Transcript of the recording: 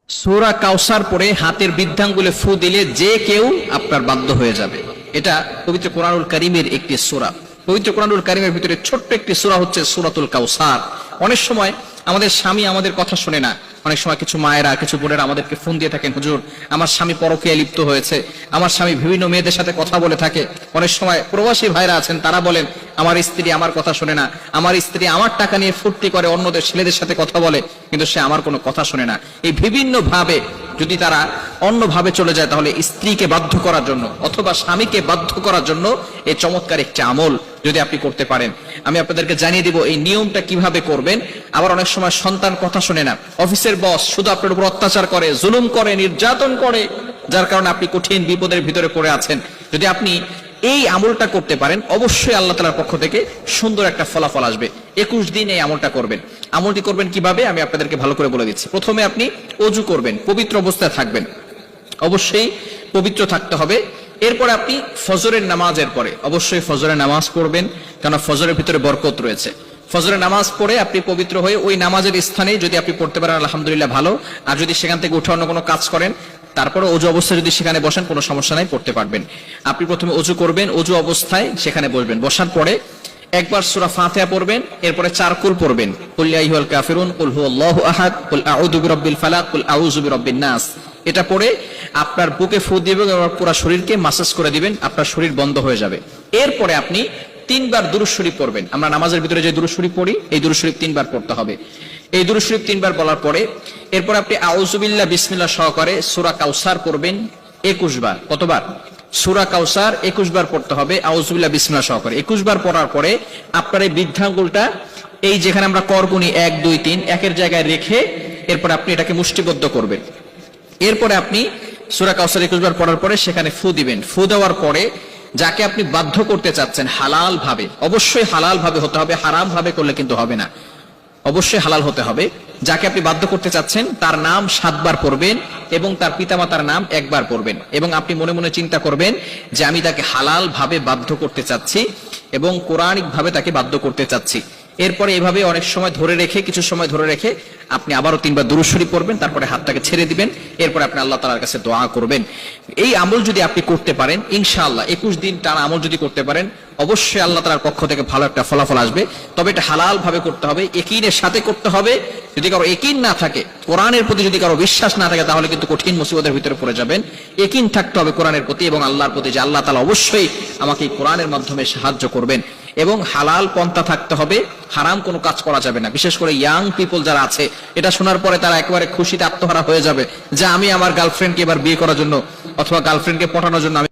সূরা কাউসার পড়ে হাতের বৃদ্ধাঙ্গুলে ফু দিলে যে কেউ আপনার বাধ্য হয়ে যাবে। এটা পবিত্র কোরআনুল কারীমের একটি সূরা। পবিত্র কোরআনুল কারীমের ভিতরে ছোট্ট একটি সূরা হচ্ছে সূরাতুল কাউসার। অনেক সময় আমাদের স্বামী আমাদের কথা শুনে না। অনেক সময় কিছু মায়েরা, কিছু বোনেরা আমাদেরকে ফোন দিয়ে থাকেন, হুজুর আমার স্বামী পরকীয়ায় লিপ্ত হয়েছে, আমার স্বামী বিভিন্ন মেয়েদের সাথে কথা বলে থাকে। অনেক সময় প্রবাসী ভাইরা আছেন, তারা বলেন আমার স্ত্রী আমার কথা শুনে না, আমার স্ত্রী আমার টাকা নিয়ে ফুর্তি করে অন্যদের ছেলেদের সাথে কথা বলে, কিন্তু সে আমার কোনো কথা শুনে না। এই বিভিন্ন ভাবে যদি তারা অন্যভাবে চলে যায়, তাহলে স্ত্রীকে বাধ্য করার জন্য অথবা স্বামীকে বাধ্য করার জন্য এই চমৎকার একটি আমল যদি আপনি করতে পারেন, আমি আপনাদেরকে জানিয়ে দিব এই নিয়মটা কিভাবে করবেন। আবার অনেক সময় সন্তান কথা শুনে না, অফিসের বস শুধু আপনার উপর অত্যাচার করে, জুলুম করে, নির্যাতন করে, যার কারণে আপনি কঠিন বিপদের ভিতরে পড়ে আছেন। যদি আপনি এই আমলটা করতে পারেন, অবশ্যই আল্লাহ তাআলার পক্ষ থেকে সুন্দর একটা ফলাফল আসবে। 21 দিন এই আমলটা করবেন। আমলটি করবেন কিভাবে আমি আপনাদেরকে ভালো করে বলে দিচ্ছি। প্রথমে আপনি ওযু করবেন, পবিত্র অবস্থায় থাকবেন, অবশ্যই পবিত্র থাকতে হবে। এরপরে আপনি ফজরের নামাজের পরে অবশ্যই ফজরের নামাজ পড়বেন, কারণ ফজরের ভিতরে বরকত রয়েছে। ফজরের নামাজ পড়ে আপনি পবিত্র হয়ে ওই নামাজের স্থানে যদি আপনি পড়তে পারেন আলহামদুলিল্লাহ ভালো। আর যদি সেখান থেকে উঠে অন্য কোনো কাজ করেন, তারপরে ওযু অবস্থায় যদি সেখানে বসেন, কোনো সমস্যা নাই, পড়তে পারবেন। আপনি প্রথমে ওযু করবেন, ওযু অবস্থায় সেখানে বসবেন। বসার পরে একবার সূরা ফাতিহা পড়বেন, এরপরে 4 কুল পড়বেন, কুল ইয়া আইয়ুহাল কাফিরুন, কুল হুয়াল্লাহু আহাদ, কুল আউযু বিরাব্বিল ফালাক, কুল আউযু বিরাব্বিন নাস। এটা পড়ে আপনার বুকে ফু দিবেন এবং পুরো শরীরকে মাসাজ করে দিবেন, আপনার শরীর বন্ধ হয়ে যাবে। এরপরে আপনি 3 বার দুরূদ শরীফ পড়বেন। আমরা নামাজের ভিতরে যে দুরূদ শরীফ পড়ি, এই দুরূদ শরীফ 3 বার পড়তে হবে। এই দুরূদ শরীফ 3 বার বলার পরে এরপর আপনি আউযু বিল্লাহ বিসমিল্লাহ সহকারে সূরা কাউসার পড়বেন 21 বার। কতবার? সূরা কাউসার 21 বার পড়তে হবে আউযু বিল্লাহ বিসমিল্লাহ সহকারে। 21 বার পড়ার পরে আপনার এই বৃদ্ধাঙ্গুলটা এই যেখানে আমরা করগুনি 1 2 3 একের জায়গায় রেখে এরপর আপনি এটাকে মুষ্টিবদ্ধ করবেন। এরপরে আপনি সূরা কাউসার 21 বার পড়ার পরে সেখানে ফু দিবেন। ফু দেওয়ার পরে যাকে আপনি বাধ্য করতে চাচ্ছেন হালাল ভাবে, অবশ্যই হালাল ভাবে হতে হবে, হারাম ভাবে করলে কিন্তু হবে না, অবশ্যই হালাল হতে হবে। যাকে আপনি বাধ্য করতে চাচ্ছেন তার নাম 7 বার পড়বেন এবং তার পিতামাতার নাম 1 বার পড়বেন, এবং আপনি মনে মনে চিন্তা করবেন যে আমি তাকে হালাল ভাবে বাধ্য করতে চাচ্ছি এবং কোরআনিক ভাবে তাকে বাধ্য করতে চাচ্ছি। এরপরে এভাবে অনেক সময় ধরে রেখে, কিছু সময় ধরে রেখে আপনি আবারও 3 বার দুরূদ শরীফ পড়বেন, তারপরে হাতটাকে ছেড়ে দিবেন। এরপরে আপনি আল্লাহ তাআলার কাছে দোয়া করবেন। এই আমল যদি আপনি করতে পারেন ইনশাআল্লাহ 21 দিন টানা আমল যদি করতে পারেন, অবশ্যই আল্লাহ তাআলার পক্ষ থেকে ভালো একটা ফলাফল আসবে। তবে এটা হালাল ভাবে করতে হবে, ইয়াকিনের সাথে করতে হবে। যদি কারো ইয়াকিন না থাকে, কোরআনের প্রতি যদি কারো বিশ্বাস না থাকে, তাহলে কিন্তু কঠিন মুসিবতের ভিতরে পড়ে যাবেন। ইয়াকিন থাকতে হবে কোরআনের প্রতি এবং আল্লাহর প্রতি যে আল্লাহ তাআলা অবশ্যই আমাকে এই কোরআনের মাধ্যমে সাহায্য করবেন। এবং হালাল পন্থা থাকতে হবে, হারাম কোনো কাজ করা যাবে না। বিশেষ করে ইয়াং পিপল যারা আছে, এটা শোনার পরে তারা একেবারে খুশিতে আত্মহারা হয়ে যাবে যে আমি আমার গার্লফ্রেন্ডকে এবার বিয়ে করার জন্য অথবা গার্লফ্রেন্ডকে পটানোর জন্য আমি